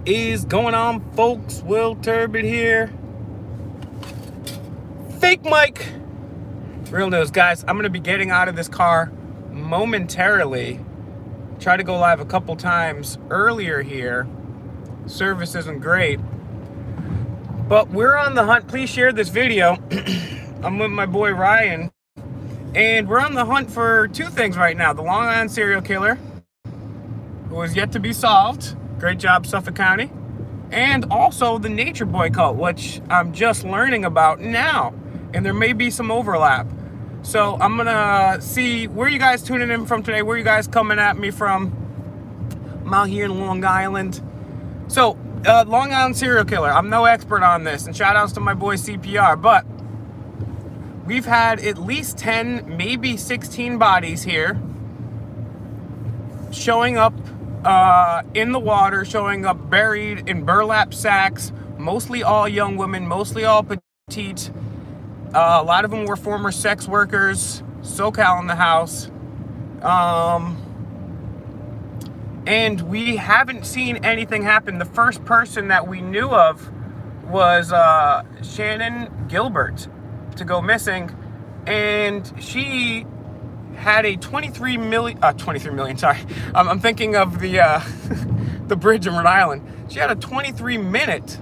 is going on, folks? Will Turbid here. Fake Mike. Real news, guys. I'm going to be getting out of this car momentarily. Tried to go live a couple times earlier here. Service isn't great. But we're on the hunt. Please share this video. I'm with my boy Ryan. And we're on the hunt for two things right now. The Long Island serial killer, who is yet to be solved. Great job, Suffolk County. And also the Natureboy cult, which I'm just learning about now. And there may be some overlap. So I'm gonna see where you guys tuning in from today, where you guys coming at me from. I'm out here in Long Island. So, Long Island serial killer. I'm no expert on this, and shout outs to my boy CPR, but we've had at least 10, maybe 16 bodies here showing up in the water, showing up buried in burlap sacks, mostly all young women, mostly all petite. A lot of them were former sex workers. SoCal in the house. And we haven't seen anything happen. The first person that we knew of was Shannon Gilbert to go missing. And she had a 23 million, sorry. I'm thinking of the the bridge in Rhode Island. She had a 23-minute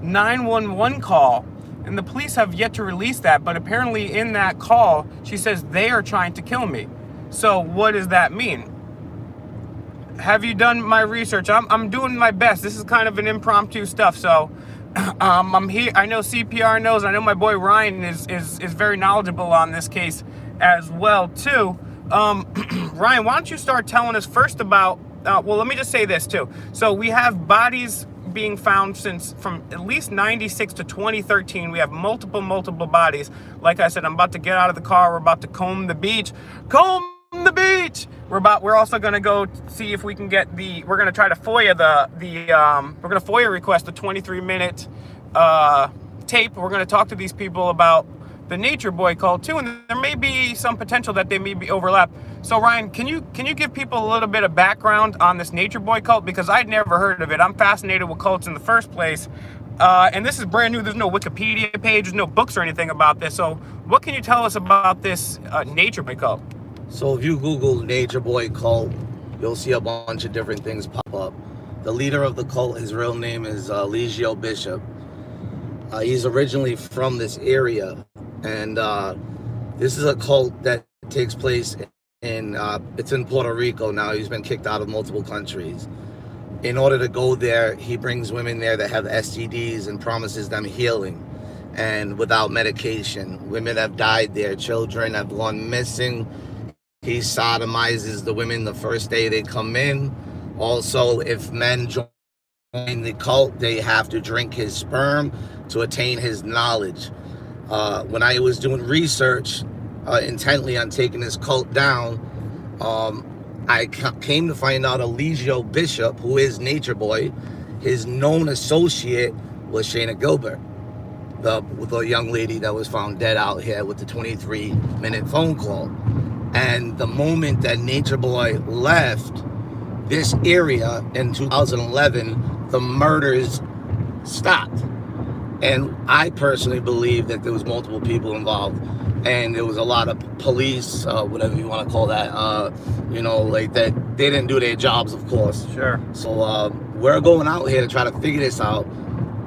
911 call. And the police have yet to release that, but apparently in that call, she says they are trying to kill me. So what does that mean? Have you done my research? I'm doing my best. This is kind of an impromptu stuff, so I'm here. I know CPR knows. I know my boy Ryan is very knowledgeable on this case as well too. Ryan, why don't you start telling us first about? Well, let me just say this too. So we have bodies being found from at least 96 to 2013. We have multiple bodies. Like I said, I'm about to get out of the car. We're about to comb the beach. Comb the beach. We're also going to go see if we can get we're going to try to FOIA we're going to FOIA request the 23-minute tape. We're going to talk to these people about the Natureboy cult too, and there may be some potential that they may be overlap. So Ryan, can you give people a little bit of background on this Natureboy cult, because I'd never heard of it. I'm fascinated with cults in the first place, and this is brand new. There's no Wikipedia page, there's no books or anything about this. So what can you tell us about this Natureboy cult? So if you Google Natureboy cult, you'll see a bunch of different things pop up. The leader of the cult, his real name is Lisk Bishop. He's originally from this area. And this is a cult that takes place it's in Puerto Rico now. He's been kicked out of multiple countries. In order to go there, he brings women there that have STDs and promises them healing. And without medication, women have died there. Children have gone missing. He sodomizes the women the first day they come in. Also, if men join the cult, they have to drink his sperm to attain his knowledge. When I was doing research intently on taking this cult down, I came to find out Lisk Bishop, who is Natureboy, his known associate was Shannon Gilbert, the young lady that was found dead out here with the 23-minute phone call. And the moment that Natureboy left this area in 2011, the murders stopped. And I personally believe that there was multiple people involved, and there was a lot of police, whatever you want to call that, like that. They didn't do their jobs, of course. Sure. So we're going out here to try to figure this out,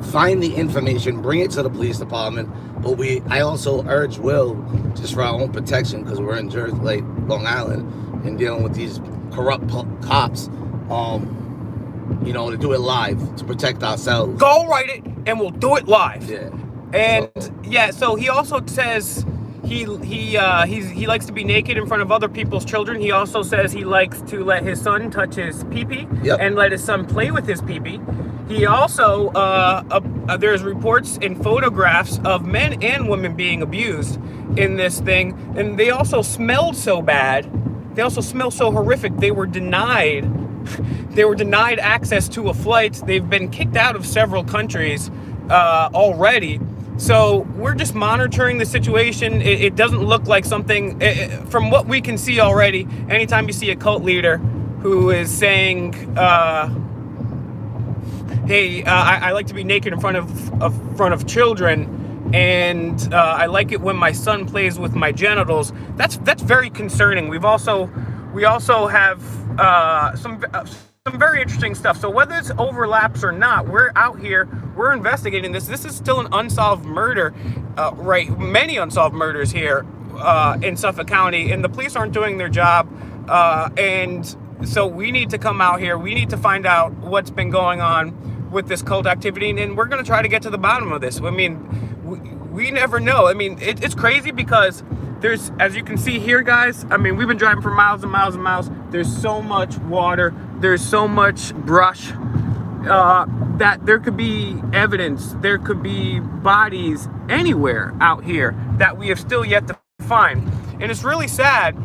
find the information, bring it to the police department. But I also urge Will, just for our own protection, because we're in Jersey, like Long Island, and dealing with these corrupt cops, to do it live to protect ourselves. Go write it, and we'll do it live. Yeah. And so he also says he likes to be naked in front of other people's children. He also says he likes to let his son touch his pee-pee. Yep. And let his son play with his pee-pee. He also there's reports and photographs of men and women being abused in this thing, and they also smelled so bad. They also smell so horrific. They were denied access to a flight. They've been kicked out of several countries already. So we're just monitoring the situation. It doesn't look like something, from what we can see already, anytime you see a cult leader who is saying hey, I like to be naked in front of children, and I like it when my son plays with my genitals. That's very concerning. We also have some very interesting stuff. So whether it's overlaps or not, we're out here, we're investigating this. This is still an unsolved murder, right? Many unsolved murders here in Suffolk County, and the police aren't doing their job. And so we need to come out here. We need to find out what's been going on with this cult activity, and we're going to try to get to the bottom of this. I mean, we never know. I mean, it's crazy because there's, as you can see here, guys, I mean, we've been driving for miles and miles and miles. There's so much water. There's so much brush that there could be evidence. There could be bodies anywhere out here that we have still yet to find. And it's really sad.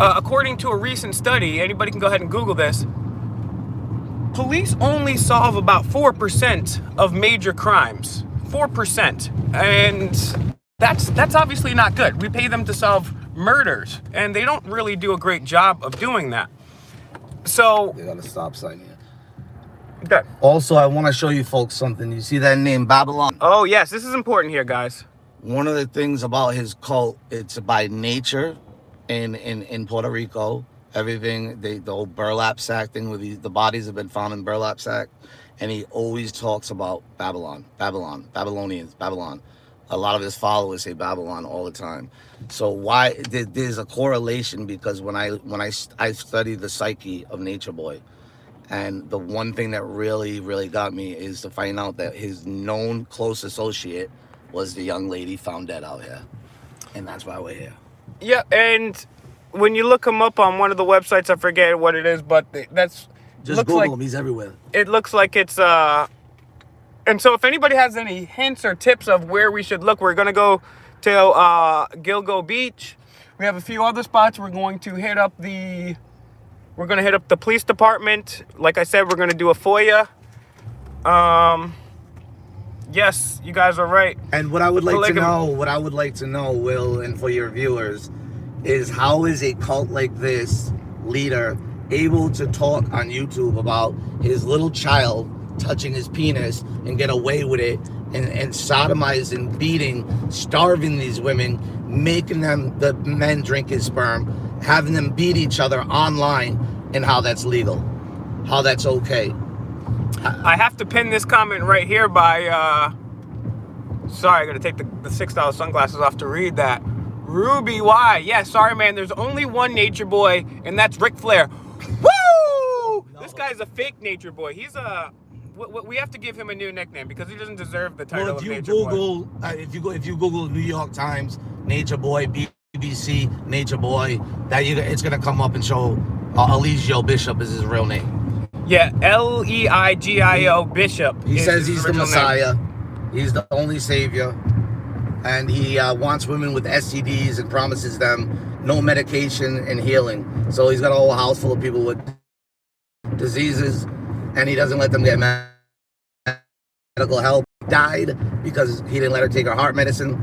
According to a recent study, anybody can go ahead and Google this, police only solve about 4% of major crimes. 4%. And that's obviously not good. We pay them to solve murders, and they don't really do a great job of doing that. So They got a stop sign here. Okay. Also, I want to show you folks something. You see that name, Babylon? Oh yes, this is important here, guys. One of the things about his cult, it's by nature in Puerto Rico. Everything, the whole burlap sack thing where the bodies have been found in burlap sack. And he always talks about Babylon, Babylonians, Babylon. A lot of his followers say Babylon all the time. So why there's a correlation, because when I studied the psyche of Natureboy, and the one thing that really got me is to find out that his known close associate was the young lady found dead out here, and that's why we're here. Yeah, and when you look him up on one of the websites, I forget what it is, but that's just Google him. He's everywhere. It looks like it's and so if anybody has any hints or tips of where we should look, we're going to go to Gilgo Beach. We have a few other spots. We're going to hit up the police department. Like I said, we're going to do a FOIA. Yes, you guys are right. And what I would like to know, Will, and for your viewers, is how is a cult like this leader able to talk on YouTube about his little child touching his penis and get away with it, and sodomizing, beating, starving these women, making the men drink his sperm, having them beat each other online, and how that's legal, how that's okay. I have to pin this comment right here by sorry, I gotta take the $6 sunglasses off to read that. Ruby Y. Yeah, sorry man, there's only one Nature Boy, and that's Ric Flair. Woo! No. This guy's a fake Nature Boy. He's a we have to give him a new nickname because he doesn't deserve the title of Nature Boy. If you Google New York Times Nature Boy, BBC Nature Boy, it's gonna come up and show Eligio Bishop is his real name. Yeah, Leigio Bishop. He says he's the Messiah. He's the only savior, and he wants women with STDs and promises them no medication and healing. So he's got a whole house full of people with diseases, and he doesn't let them get medical help. Died because he didn't let her take her heart medicine,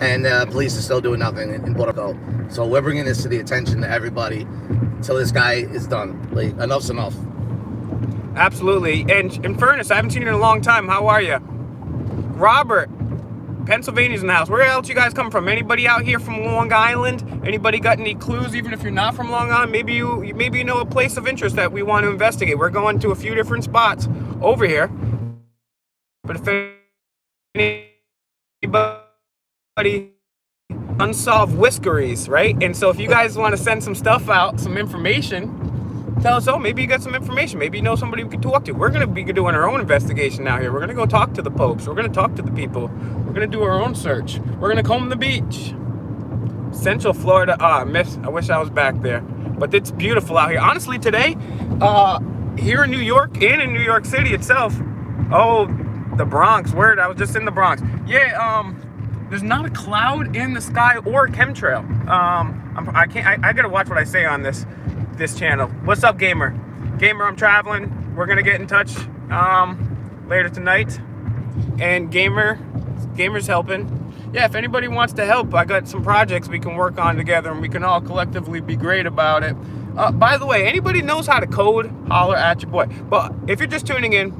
and police are still doing nothing in Puerto Rico. So we're bringing this to the attention to everybody until this guy is done. Like, enough's enough. Absolutely. And in fairness, I haven't seen you in a long time. How are you? Robert, Pennsylvania's in the house. Where else you guys come from? Anybody out here from Long Island? Anybody got any clues, even if you're not from Long Island? Maybe you know a place of interest that we want to investigate. We're going to a few different spots over here. But if anybody unsolved whiskeries, right? And so if you guys want to send some stuff out, some information, tell us, oh, maybe you got some information. Maybe you know somebody we could talk to. We're going to be doing our own investigation out here. We're going to go talk to the popes. We're going to talk to the people. We're going to do our own search. We're going to comb the beach. Central Florida. I wish I was back there. But it's beautiful out here. Honestly, today, here in New York and in New York City itself, oh, the Bronx. Word, I was just in the Bronx. Yeah, there's not a cloud in the sky or a chemtrail. I got to watch what I say on this channel. What's up, Gamer? Gamer, I'm traveling. We're gonna get in touch later tonight. And Gamer's helping. Yeah, if anybody wants to help, I got some projects we can work on together, and we can all collectively be great about it. By the way, anybody knows how to code, holler at your boy. But if you're just tuning in,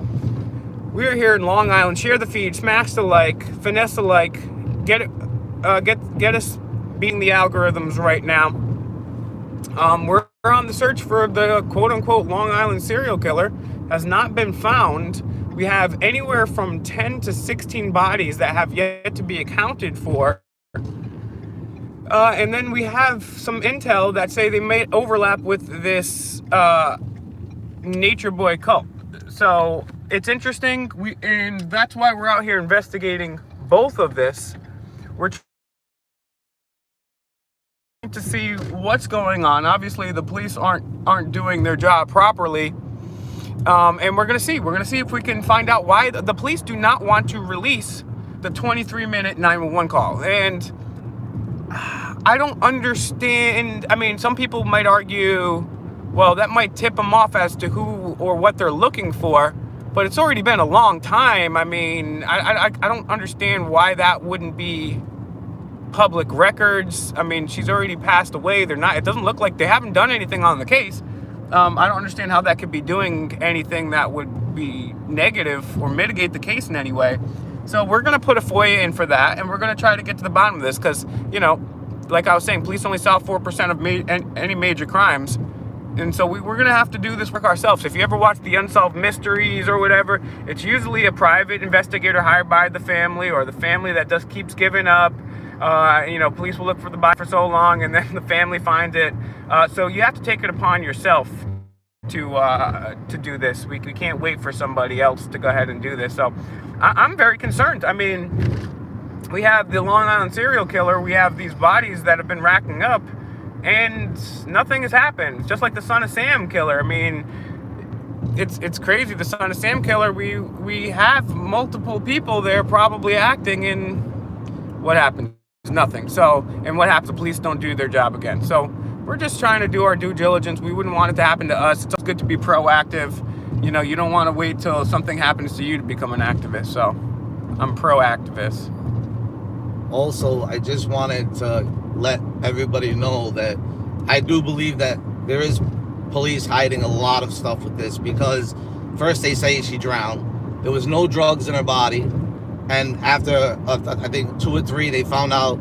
We're here in Long Island. Share the feed, smash the like, finesse the like, get it, get us beating the algorithms right now. We're on the search for the quote-unquote Long Island serial killer. Has not been found. We have anywhere from 10 to 16 bodies that have yet to be accounted for. And then we have some intel that say they may overlap with this Natureboy cult. So it's interesting, and that's why we're out here investigating both of this. We're trying to see what's going on. Obviously, the police aren't doing their job properly. And we're gonna see if we can find out why the police do not want to release the 23-minute 911 call. And I don't understand. I mean, some people might argue, well, that might tip them off as to who or what they're looking for, but it's already been a long time. I mean, I don't understand why that wouldn't be public records. I mean, she's already passed away. It doesn't look like they haven't done anything on the case. I don't understand how that could be doing anything that would be negative or mitigate the case in any way. So we're going to put a FOIA in for that, and we're going to try to get to the bottom of this because, you know, like I was saying, police only solve 4% of any major crimes. And so we're going to have to do this work ourselves. If you ever watch the Unsolved Mysteries or whatever, it's usually a private investigator hired by the family, or the family that just keeps giving up. You know, police will look for the body for so long, and then the family finds it. So you have to take it upon yourself to do this. We can't wait for somebody else to go ahead and do this. So I'm very concerned. I mean, we have the Long Island serial killer. We have these bodies that have been racking up, and nothing has happened. Just like the Son of Sam killer. I mean, it's crazy. The Son of Sam killer. We have multiple people there probably acting, and what happened? Nothing. So, and what happens? The police don't do their job again. So we're just trying to do our due diligence. We wouldn't want it to happen to us. It's good to be proactive. You know, you don't want to wait till something happens to you to become an activist. So I'm pro-activist. Also, I just wanted to let everybody know that I do believe that there is police hiding a lot of stuff with this, because first they say she drowned. There was no drugs in her body. And after, I think 2 or 3, they found out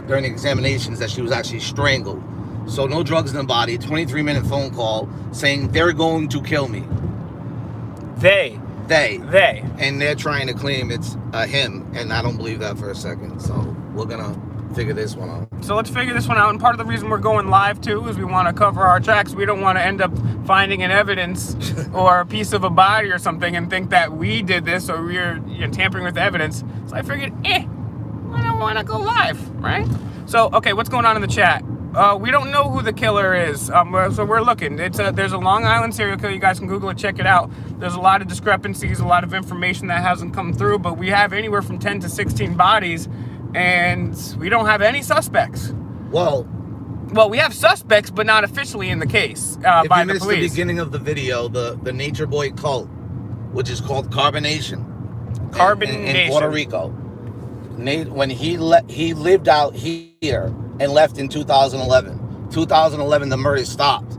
during the examinations that she was actually strangled. So no drugs in the body, 23-minute phone call saying they're going to kill me. They. And they're trying to claim it's him, and I don't believe that for a second. So we're going to figure this one out. So let's figure this one out. And part of the reason we're going live, too, is we want to cover our tracks. We don't want to end up finding an evidence or a piece of a body or something and think that we did this or we're tampering with the evidence. So I figured, I don't want to go live, right? So, okay, what's going on in the chat? We don't know who the killer is, so we're looking. There's a Long Island serial killer. You guys can Google it, check it out. There's a lot of discrepancies, a lot of information that hasn't come through, but we have anywhere from 10 to 16 bodies, and we don't have any suspects. Well, we have suspects, but not officially in the case by the police. If you missed the beginning of the video, the Natureboy cult, which is called Carbonation. In Puerto Rico. When he lived out here and left in 2011. 2011, the murder stopped.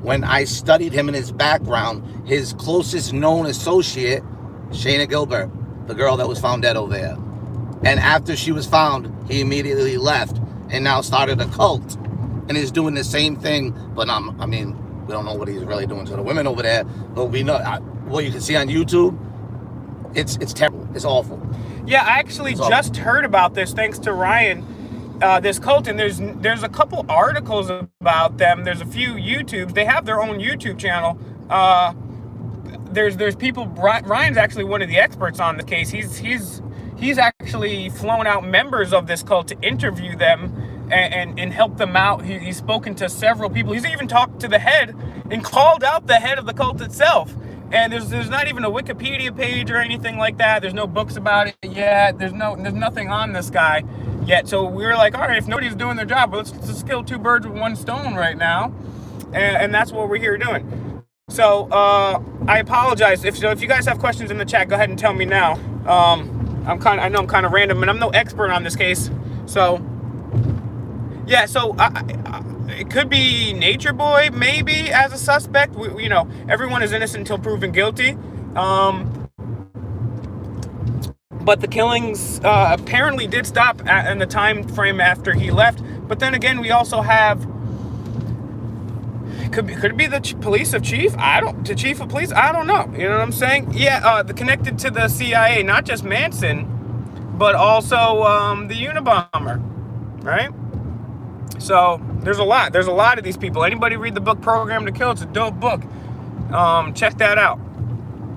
When I studied him and his background, his closest known associate, Shayna Gilbert, the girl that was found dead over there. And after she was found, he immediately left and now started a cult and is doing the same thing. But I mean, we don't know what he's really doing to the women over there. But we know what you can see on YouTube. It's terrible. It's awful. Yeah, I actually just heard about this thanks to Ryan. This cult, and there's a couple articles about them. There's a few YouTubes. They have their own YouTube channel. There's people. Ryan's actually one of the experts on the case. He's actually flown out members of this cult to interview them and help them out. He's spoken to several people. He's even talked to the head and called out the head of the cult itself. And there's not even a Wikipedia page or anything like that. There's no books about it yet. There's nothing on this guy yet. So we were like, all right, if nobody's doing their job, let's just kill 2 birds with 1 stone right now. And that's what we're here doing. So I apologize. If you guys have questions in the chat, go ahead and tell me now. I know I'm kind of random, and I'm no expert on this case. So yeah, so it could be Natureboy maybe as a suspect. Everyone is innocent until proven guilty. But the killings apparently did stop in the time frame after he left. But then again, we also have, could it be the police of chief? The chief of police? I don't know. You know what I'm saying? Yeah, connected to the CIA, not just Manson, but also the Unabomber, right? So there's a lot. There's a lot of these people. Anybody read the book Program to Kill? It's a dope book. Check that out.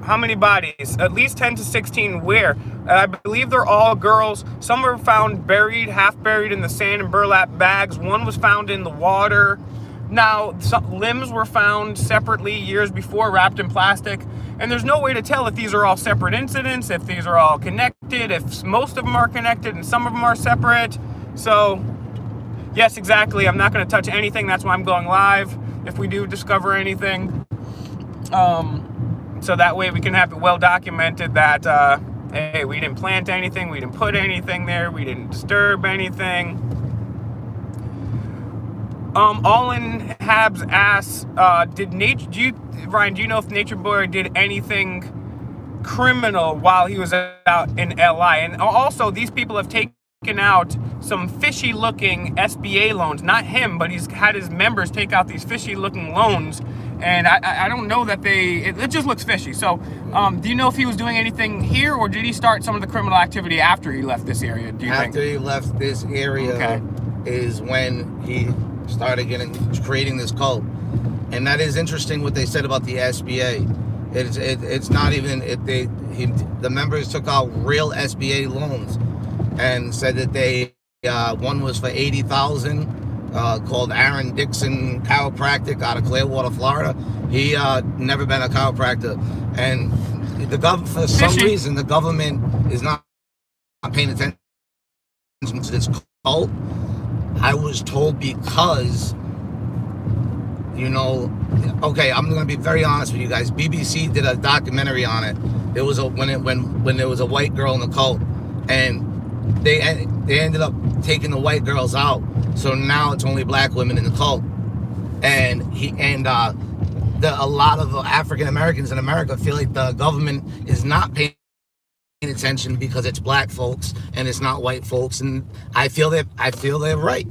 How many bodies? At least 10 to 16. Where? I believe they're all girls. Some were found buried, half buried in the sand in burlap bags. One was found in the water. Now, some limbs were found separately years before, wrapped in plastic. And there's no way to tell if these are all separate incidents, if these are all connected, if most of them are connected and some of them are separate. So, yes, exactly. I'm not going to touch anything. That's why I'm going live if we do discover anything. So that way we can have it well documented that, hey, we didn't plant anything, we didn't put anything there, we didn't disturb anything. All in Hab's ass, Ryan, do you know if Natureboy did anything criminal while he was out in LI? And also, these people have taken out some fishy looking SBA loans. Not him, but he's had his members take out these fishy looking loans. And I don't know that it just looks fishy. So, do you know if he was doing anything here, or did he start some of the criminal activity after he left this area, do you think? After he left this area is when he started creating this cult. And that is interesting what they said about the SBA. It's not even, the members took out real SBA loans and said that one was for $80,000. Called Aaron Dixon Chiropractic out of Clearwater, Florida. He never been a chiropractor, and for some reason the government is not paying attention to this cult. I was told because, okay, I'm gonna be very honest with you guys. BBC did a documentary on it. There was when there was a white girl in the cult, and they ended up taking the white girls out. So now it's only black women in the cult, and a lot of African Americans in America feel like the government is not paying attention because it's black folks and it's not white folks, and I feel they're right.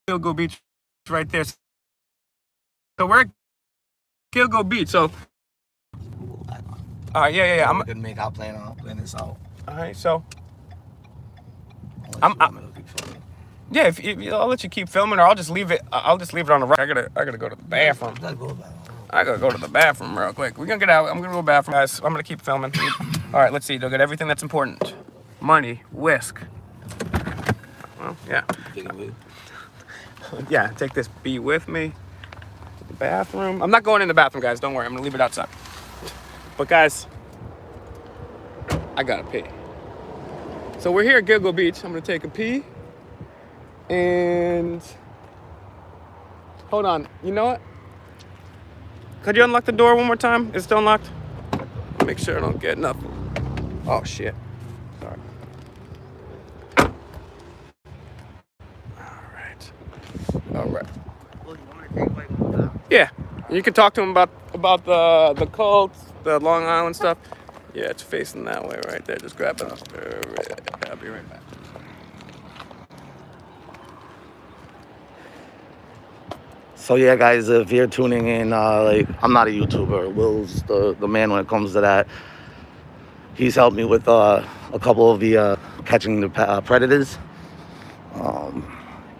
Gilgo Beach, right there. So we're at Gilgo Beach. So, yeah. I'm gonna make our plan this out. All right, so yeah, if I'll let you keep filming, or I'll just leave it. I'll just leave it on the right. I gotta go to the bathroom. I gotta go to the bathroom real quick. We're gonna get out. I'm gonna go to the bathroom, guys. I'm gonna keep filming. All right, let's see. They'll get everything that's important. Money, whisk. Well, yeah. Yeah, take this bee with me. The bathroom. I'm not going in the bathroom, guys. Don't worry. I'm gonna leave it outside. But guys, I gotta pee. So we're here at Gilgo Beach. I'm gonna take a pee. And hold on, you know what? Could you unlock the door one more time? It's still unlocked. Make sure I don't get nothing. Oh shit. Sorry. All right. Well, you want me to take away? Yeah, you can talk to him about the cult, the Long Island stuff. Yeah, it's facing that way right there. Just grab it. I'll be right back. So yeah, guys, if you're tuning in, I'm not a YouTuber. Will's the man when it comes to that. He's helped me with a couple of the catching the predators.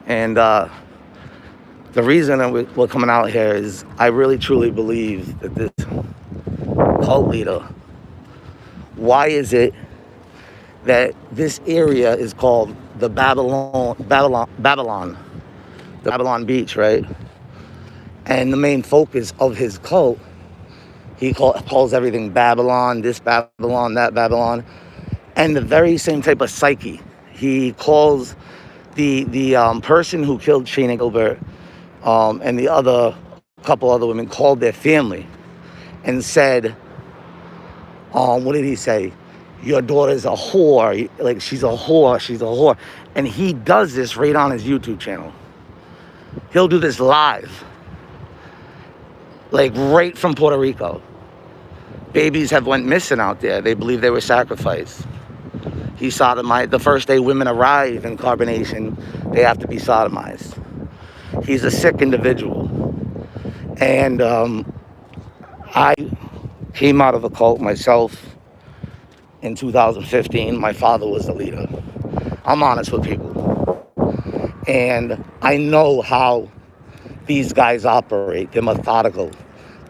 And the reason we're coming out here is I really truly believe that this cult leader, why is it that this area is called the Babylon Beach, right? And the main focus of his cult, he calls everything Babylon, this Babylon, that Babylon. And the very same type of psyche. He calls the person who killed Shayna Gilbert and the couple other women, called their family and said, what did he say? Your daughter's a whore. Like, she's a whore. And he does this right on his YouTube channel. He'll do this live. Like right from Puerto Rico. Babies have went missing out there. They believe they were sacrificed. He sodomized. The first day women arrive in carbonation, they have to be sodomized. He's a sick individual. And I came out of the cult myself in 2015. My father was the leader. I'm honest with people. And I know how these guys operate. They're methodical.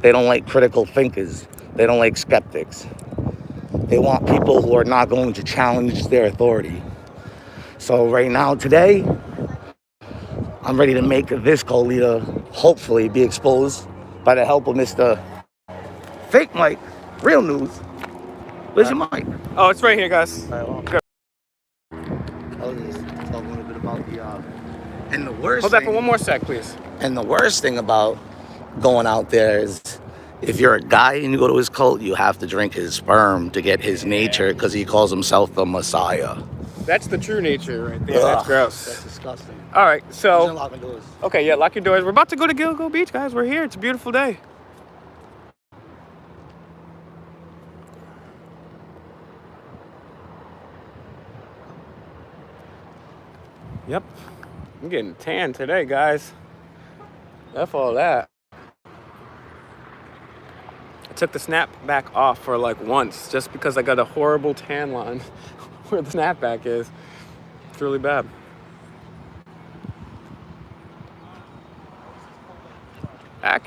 They don't like critical thinkers. They don't like skeptics. They want people who are not going to challenge their authority. So right now, today, I'm ready to make this cult leader hopefully be exposed by the help of Mr. Fake Mike. Real news. Where's your mic? Oh, it's right here, guys. Good. I was just talking a little bit about the and the worst Hold that for one more sec, please. And the worst thing about going out there is if you're a guy and you go to his cult, you have to drink his sperm to get his nature because he calls himself the Messiah. That's the true nature right there. Ugh, that's gross. That's disgusting. All right, so... Lock my doors. Okay, yeah, lock your doors. We're about to go to Gilgo Beach, guys. We're here. It's a beautiful day. Yep. I'm getting tan today, guys. F all that. I took the snapback off for like once just because I got a horrible tan line where the snapback is. It's really bad.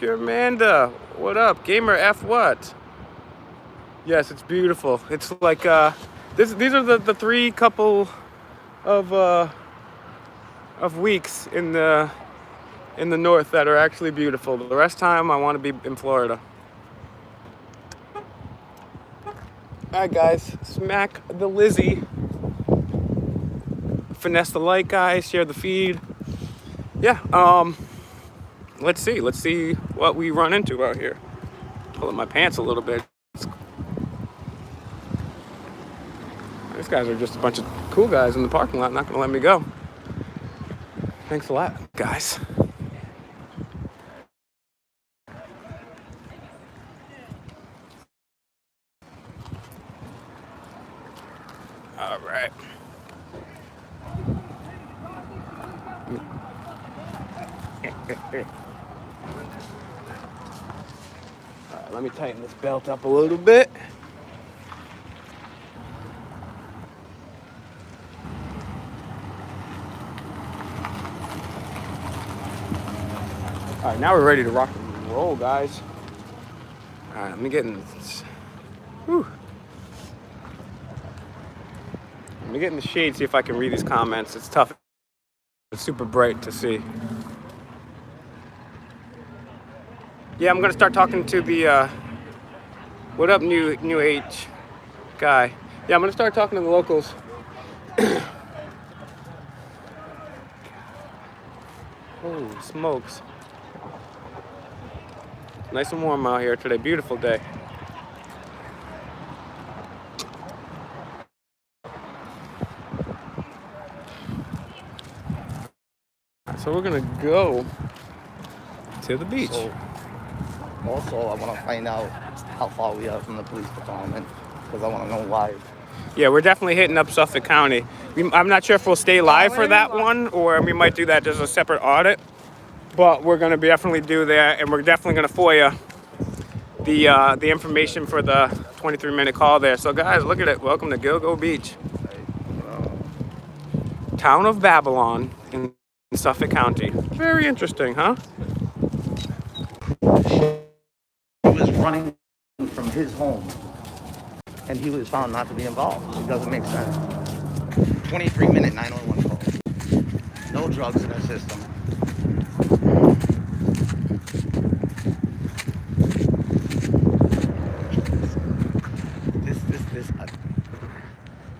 Amanda, what up? Gamer F what? Yes, it's beautiful. It's like these are the three couple of weeks in the north that are actually beautiful. The rest of the time I want to be in Florida. Alright guys, smack the Lizzie. Finesse the like, guys, share the feed. Yeah, let's see what we run into out here. Pull up my pants a little bit. These guys are just a bunch of cool guys in the parking lot, not gonna let me go. Thanks a lot, guys. All right. All right, let me tighten this belt up a little bit. All right, now we're ready to rock and roll, guys. All right, let me get in this. Whew. Let me get in the shade, see if I can read these comments. It's tough. It's super bright to see. Yeah, I'm gonna start talking to the what up, new age guy. Yeah, I'm gonna start talking to the locals. Holy smokes. Nice and warm out here today. Beautiful day. So we're gonna go to the beach. So, also, I want to find out how far we are from the police department because I want to know why. Yeah, we're definitely hitting up Suffolk County. I'm not sure if we'll stay live for that one or we might do that as a separate audit. But we're going to definitely do that, and we're definitely going to FOIA the information for the 23-minute call there. So, guys, look at it. Welcome to Gilgo Beach. Town of Babylon in Suffolk County. Very interesting, huh? He was running from his home, and he was found not to be involved. It doesn't make sense. 23-minute 911 call. No drugs in their system.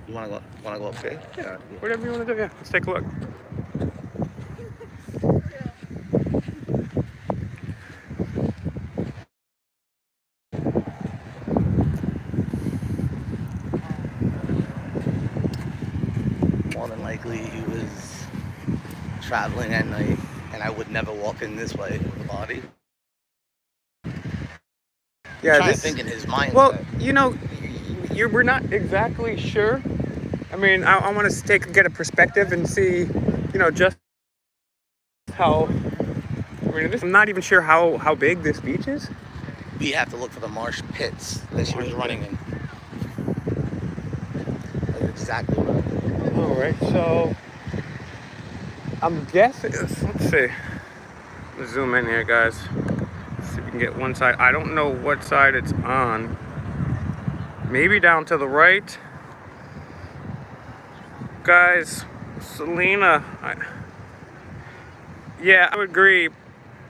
You wanna go upstairs? Yeah, whatever you want to do. Yeah, let's take a look. More than likely, he was traveling at night, and I would never walk in this way with a body. Yeah, trying to think in his mindset. Well, you know, we're not exactly sure. I mean, I want to get a perspective and see, you know, just how. I mean, I'm not even sure how big this beach is. We have to look for the marsh pits that she was running in. That's exactly right. All right, so I'm guessing. Let's see. Let's zoom in here, guys. See if we can get one side. I don't know what side it's on. Maybe down to the right. Guys, Selena. Yeah, I would agree,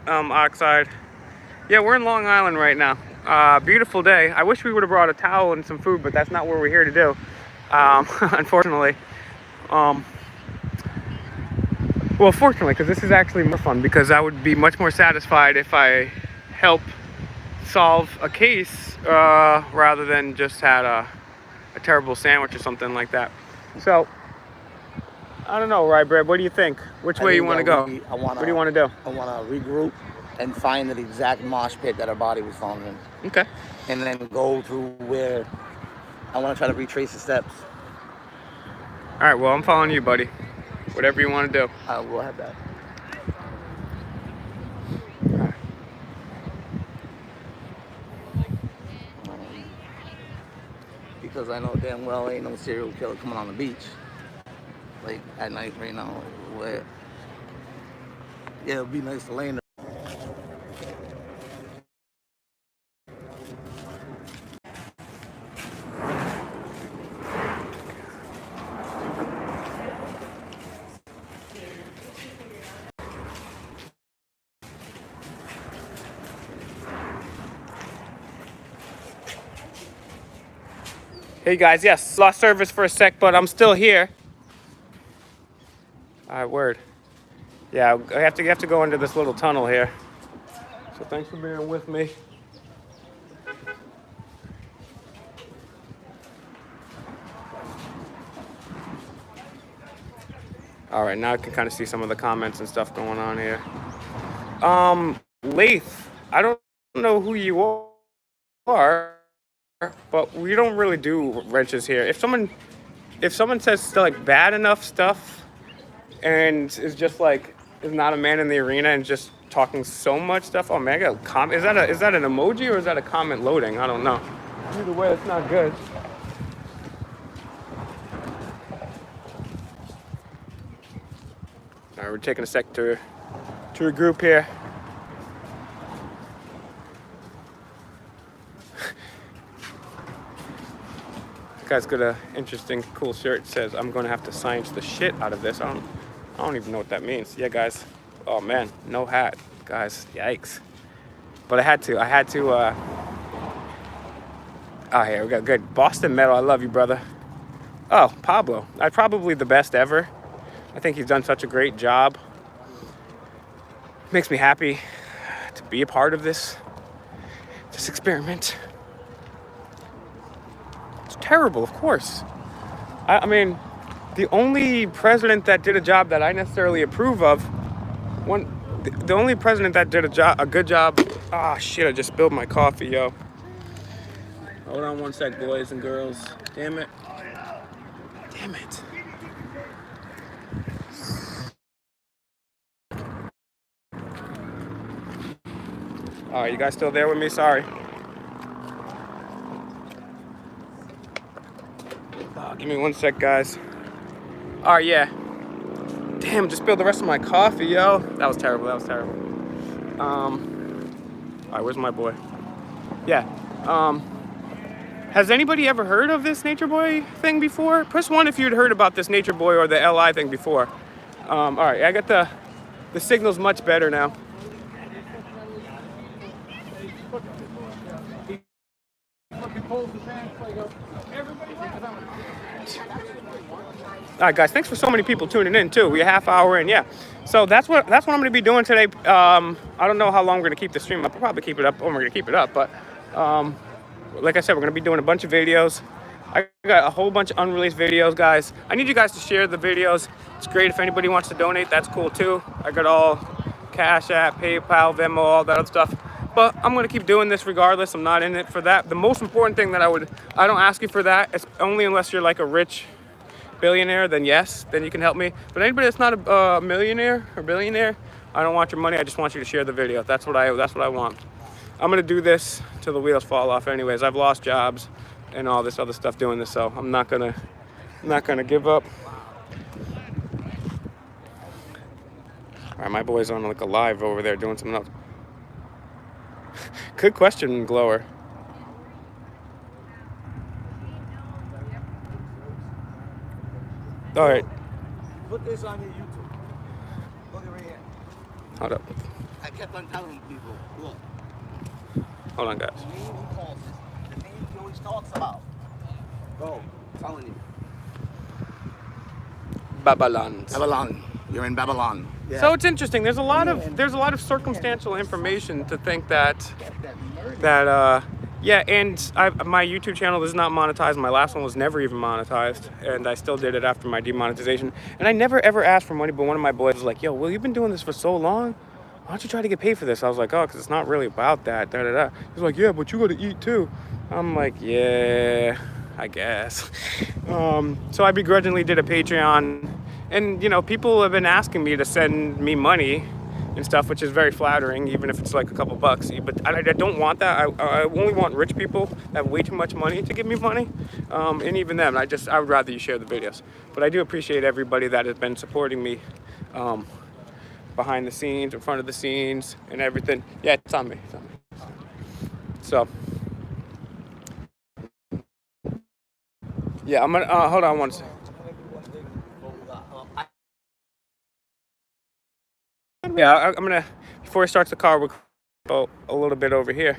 Oxide. Yeah, we're in Long Island right now. Beautiful day. I wish we would have brought a towel and some food, but that's not what we're here to do, unfortunately. Well, fortunately, because this is actually more fun, because I would be much more satisfied if I help solve a case rather than just had a terrible sandwich or something like that. So, I don't know, right, Brad? What do you think? Which way you want to go? What do you want to do? I want to regroup and find the exact mosh pit that her body was found in. Okay. And then go through where I want to try to retrace the steps. All right, well, I'm following you, buddy. Whatever you want to do. We'll have that. Because I know damn well ain't no serial killer coming on the beach. Like at night right now. Where, yeah, it'd be nice to lay in there. Hey guys, yes, lost service for a sec, but I'm still here. All right, word. Yeah, I have to go into this little tunnel here. So thanks for being with me. All right, now I can kind of see some of the comments and stuff going on here. Lath, I don't know who you are, but we don't really do wrenches here. If someone says like bad enough stuff and is just like is not a man in the arena and just talking so much stuff, oh man, I got a comment. Is that an emoji or is that a comment loading? I don't know. Either way, it's not good. All right, we're taking a sec to regroup here. This guy's got an interesting, cool shirt. It says, "I'm gonna have to science the shit out of this." I don't even know what that means. Yeah, guys. Oh man, no hat, guys. Yikes. But I had to. Oh, here we go. Good. Boston Metal. I love you, brother. Oh, Pablo. Probably the best ever. I think he's done such a great job. Makes me happy to be a part of this experiment. It's terrible, of course. I mean, the only president that did a job that I necessarily approve of, the only president that did a good job. Ah, shit! I just spilled my coffee, yo. Hold on one sec, boys and girls. Damn it. Damn it. All right, you guys still there with me? Sorry. Give me one sec, guys. All right, yeah. Damn, just spilled the rest of my coffee, yo. That was terrible. All right, where's my boy? Yeah. Has anybody ever heard of this Natureboy thing before? Press 1 if you'd heard about this Natureboy or the LI thing before. All right, I got the signal's much better now. All right, guys, thanks for so many people tuning in too. We're a half hour in, yeah. So that's what I'm going to be doing today. I don't know how long we're going to keep the stream up. We'll probably keep it up. We're going to keep it up, but like I said, we're going to be doing a bunch of videos. I got a whole bunch of unreleased videos, guys. I need you guys to share the videos. It's great if anybody wants to donate. That's cool too. I got all Cash App, PayPal, Venmo, all that other stuff. But I'm gonna keep doing this regardless. I'm not in it for that. The most important thing that I don't ask you for that. It's only unless you're like a rich billionaire, then yes, then you can help me. But anybody that's not a millionaire or billionaire, I don't want your money. I just want you to share the video. That's what I want. I'm gonna do this till the wheels fall off. Anyways, I've lost jobs and all this other stuff doing this, so I'm not gonna give up. All right, my boy's on like a live over there doing something else. Good question, Glower. All right. Put this on your YouTube. Look at right here. Hold up. I kept on telling people, look. Hold on, guys. The name he calls this, the name he always talks about. Bro, I'm telling you. Babylon. Babylon. You're in Babylon. Yeah. So it's interesting. There's a lot of circumstantial information to think that yeah, and my YouTube channel is not monetized. My last one was never even monetized, and I still did it after my demonetization. And I never ever asked for money, but one of my boys was like, "Yo, Will, you've been doing this for so long. Why don't you try to get paid for this?" I was like, "Oh, because it's not really about that." Da da da. He's like, "Yeah, but you got to eat too." I'm like, "Yeah, I guess." So I begrudgingly did a Patreon, and you know, people have been asking me to send me money and stuff, which is very flattering, even if it's like a couple bucks. But I don't want that. I only want rich people that have way too much money to give me money, and even them. I would rather you share the videos. But I do appreciate everybody that has been supporting me, behind the scenes, in front of the scenes, and everything. Yeah, it's on me. It's on me. So, yeah, I'm gonna hold on one second. Yeah, I'm gonna, before he starts the car, we'll go a little bit over here.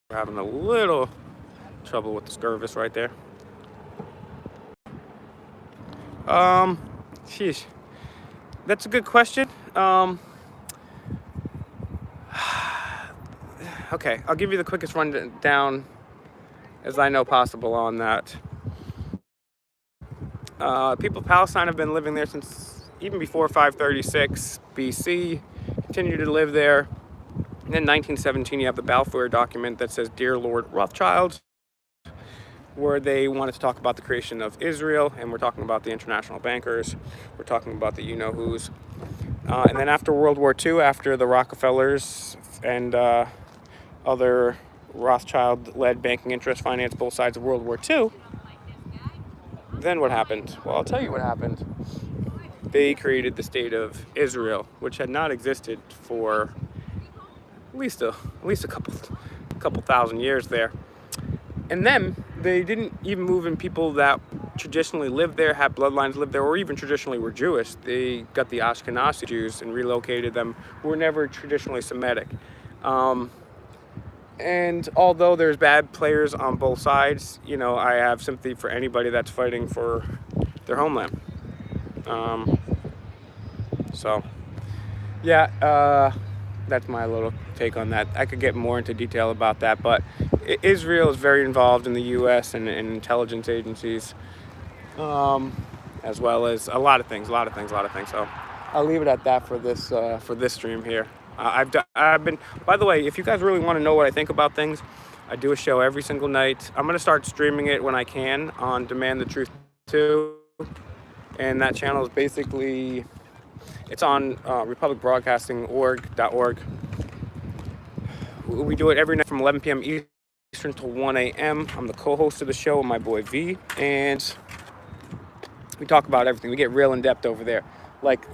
We're having a little trouble with the service right there. Sheesh. That's a good question. Okay, I'll give you the quickest rundown as I know possible on that. People of Palestine have been living there since even before 536 BC, continue to live there. And in 1917, you have the Balfour document that says, "Dear Lord Rothschild," where they wanted to talk about the creation of Israel, and we're talking about the international bankers, we're talking about the you-know-who's. And then after World War II, after the Rockefellers and other Rothschild-led banking interests financed both sides of World War II, then what happened? Well, I'll tell you what happened. They created the state of Israel, which had not existed for at least a couple thousand years there. And then they didn't even move in people that traditionally lived there, had bloodlines lived there, or even traditionally were Jewish. They got the Ashkenazi Jews and relocated them, who were never traditionally Semitic. And although there's bad players on both sides, you know, I have sympathy for anybody that's fighting for their homeland. So, yeah, that's my little take on that. I could get more into detail about that, but Israel is very involved in the U.S. and intelligence agencies, as well as a lot of things. So I'll leave it at that for this stream here. I've been, by the way, if you guys really want to know what I think about things, I do a show every single night. I'm going to start streaming it when I can on Demand the Truth 2. And that channel is basically, it's on republicbroadcasting.org. We do it every night from 11 p.m. Eastern to 1 a.m. I'm the co-host of the show with my boy V. And we talk about everything. We get real in depth over there. Like,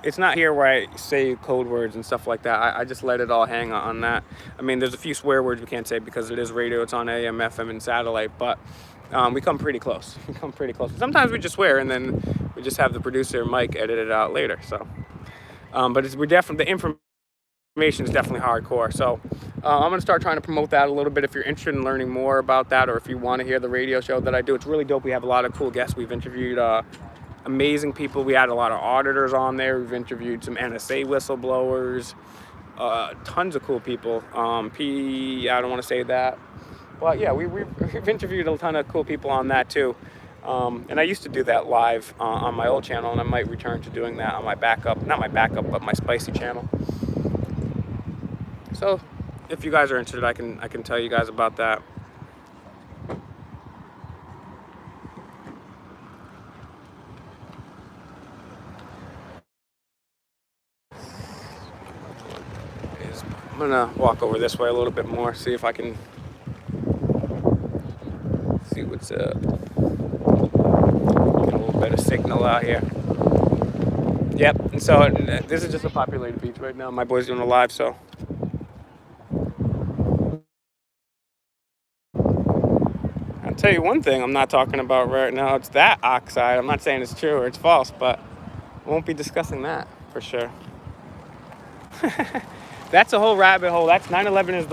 it's not here where I say code words and stuff like that. I just let it all hang on that. I mean, there's a few swear words we can't say because it is radio. It's on AM, FM, and satellite. But we come pretty close. Sometimes we just swear, and then we just have the producer, Mike, edit it out later. So, but the information is definitely hardcore. So I'm going to start trying to promote that a little bit if you're interested in learning more about that, or if you want to hear the radio show that I do. It's really dope. We have a lot of cool guests. We've interviewed amazing people. We had a lot of auditors on there. We've interviewed some NSA whistleblowers, tons of cool people. I don't want to say that, but yeah, we've interviewed a ton of cool people on that too. And I used to do that live on my old channel, and I might return to doing that on my backup, not my backup, but my spicy channel. So if you guys are interested, I can tell you guys about that. I'm gonna walk over this way a little bit more, see if I can see what's up. Get a little better signal out here. Yep, and so this is just a populated beach right now. My boy's doing a live, so. I'll tell you one thing I'm not talking about right now. It's that oxide. I'm not saying it's true or it's false, but we won't be discussing that for sure. That's a whole rabbit hole. That's 9/11 is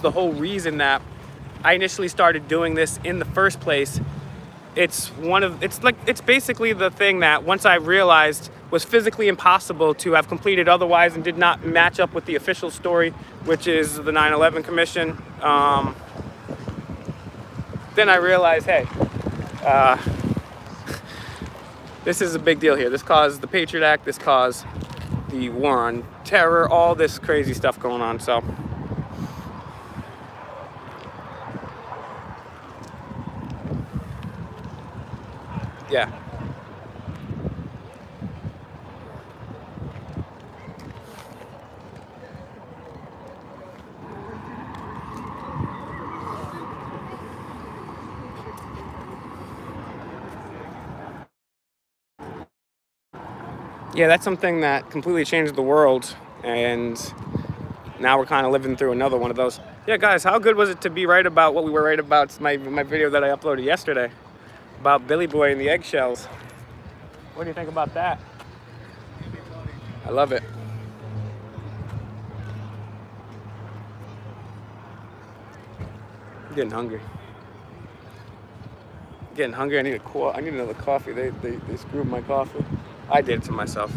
the whole reason that I initially started doing this in the first place. It's basically the thing that once I realized was physically impossible to have completed otherwise and did not match up with the official story, which is the 9/11 Commission. Then I realized, hey, this is a big deal here. This caused the Patriot Act. This caused the war on terror. All this crazy stuff going on. So, yeah. Yeah, that's something that completely changed the world, and now we're kind of living through another one of those. Yeah, guys, how good was it to be right about what we were right about? It's my video that I uploaded yesterday about Billy Boy and the eggshells. What do you think about that? I love it. I'm getting hungry. I need another coffee. They screwed my coffee. I did it to myself.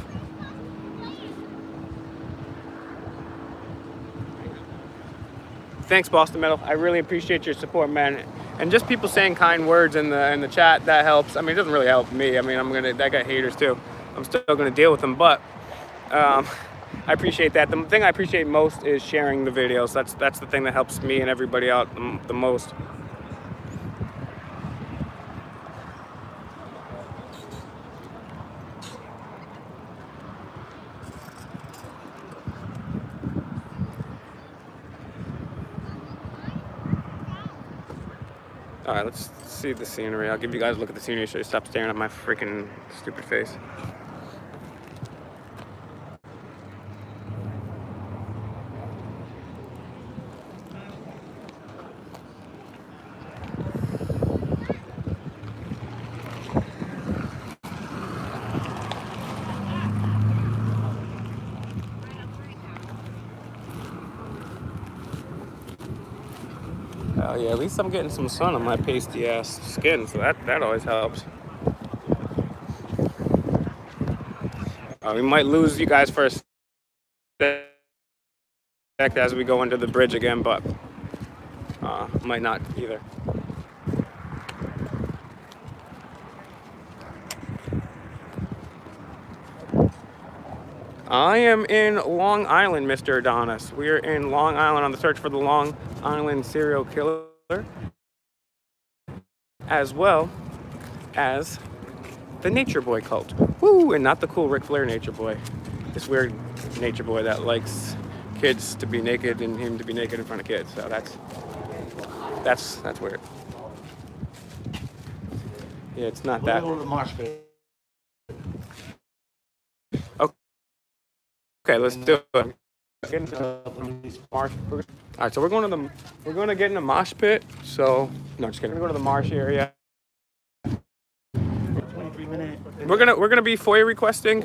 Thanks, Boston Metal. I really appreciate your support, man. And just people saying kind words in the chat, that helps. I mean, it doesn't really help me. I mean, I got haters too. I'm still gonna deal with them, but I appreciate that. The thing I appreciate most is sharing the videos. That's the thing that helps me and everybody out the most. All right, let's see the scenery. I'll give you guys a look at the scenery so you stop staring at my freaking stupid face. Oh yeah, at least I'm getting some sun on my pasty ass skin, so that always helps. We might lose you guys for a sec as we go into the bridge again, but might not either. I am in Long Island, Mr. Adonis. We are in Long Island on the search for the Long Island serial killer, as well as the Nature Boy cult. Woo! And not the cool Ric Flair Nature Boy. This weird Nature Boy that likes kids to be naked and him to be naked in front of kids. So that's weird. Yeah, it's not that. Okay, let's do it. All right, so we're going to get in the mosh pit. So no, just kidding. We're going to the marsh area. We're gonna be FOIA requesting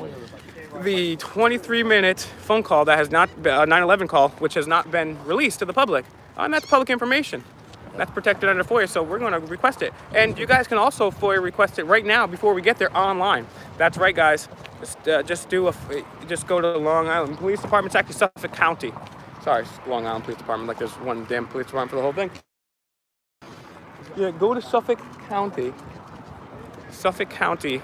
the 23-minute phone call that has not been a 9/11 call, which has not been released to the public, and that's public information. That's protected under FOIA, so we're going to request it. And you guys can also FOIA request it right now before we get there online. That's right, guys. Just go to the Long Island Police Department. It's actually Suffolk County. Sorry, it's Long Island Police Department. Like there's one damn police department for the whole thing. Yeah, go to Suffolk County Suffolk County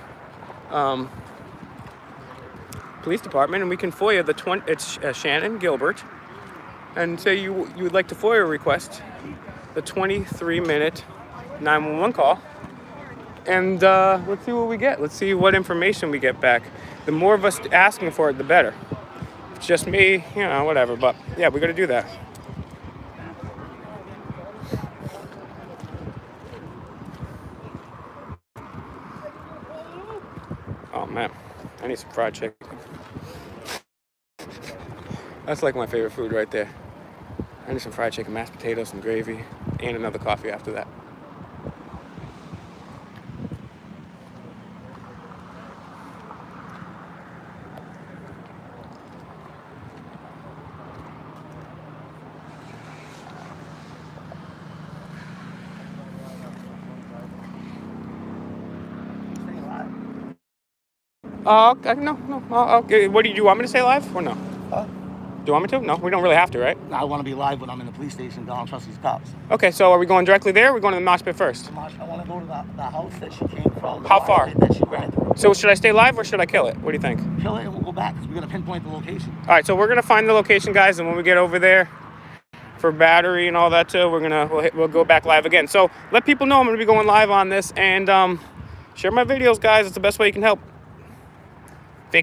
Police Department, and we can FOIA it's Shannon Gilbert, and say you would like to FOIA request the 23-minute 911 call, and let's see what we get. Let's see what information we get back. The more of us asking for it, the better. If it's just me, you know, whatever. But yeah, we got to do that. Oh man, I need some fried chicken. That's like my favorite food right there. I need some fried chicken, mashed potatoes, some gravy, and another coffee after that. Okay, no. Okay, what do you want me to say live or no? Huh? Do you want me to? No, we don't really have to, right? I want to be live when I'm in the police station. I don't trust these cops. Okay, so are we going directly there or are we going to the mosh pit first? I want to go to the house that she came from. How far? That she ran through. So should I stay live or should I kill it? What do you think? Kill it and we'll go back because we're going to pinpoint the location. All right, so we're going to find the location, guys, and when we get over there for battery and all that too, we'll go back live again. So let people know I'm going to be going live on this, and share my videos, guys. It's the best way you can help.